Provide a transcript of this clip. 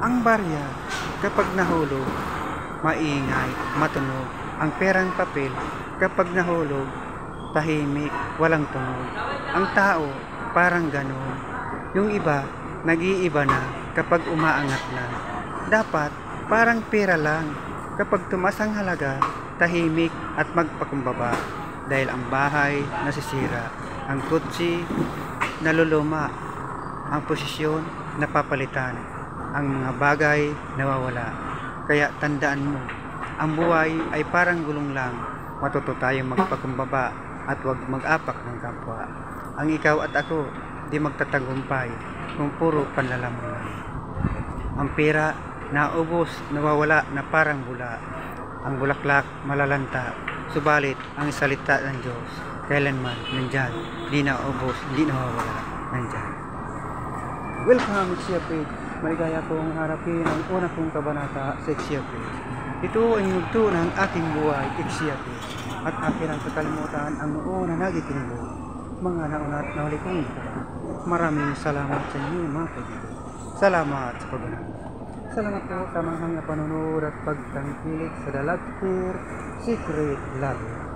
Ang barya, kapag nahulog, maingay, matunog. Ang perang papel, kapag nahulog, tahimik, walang tunog. Ang tao, parang ganon. Yung iba, nag-iiba na kapag umaangat na. Dapat, parang pera lang. Kapag tumas ang halaga, tahimik at magpakumbaba. Dahil ang bahay nasisira, ang kutsi naluluma, ang posisyon napapalitan, ang mga bagay nawawala. Kaya tandaan mo, ang buhay ay parang gulong lang. Matuto tayong magpakumbaba at huwag mag-apak ng kapwa. Ang ikaw at ako di magtatagumpay kung puro panlalamon lang. Ang pera naubos, nawawala na parang bula. Ang bulaklak malalanta, subalit ang salita ng Diyos kailanman nandyan, di naubos, di nawawala, nandyan. Welcome sa Exia. Maligaya kong harapin ang una kong kabanata sa Exia. Ito ay yugto ng aking buhay, Exia. At akin ang kakalimutan ang noon na nagitinubo. Mga nauna at nahuli kong maraming salamat sa inyo mga kaibigan. Salamat sa pagbanat. Salamat po sa mga panonood at pagtangkilik sa The Love Secret Love.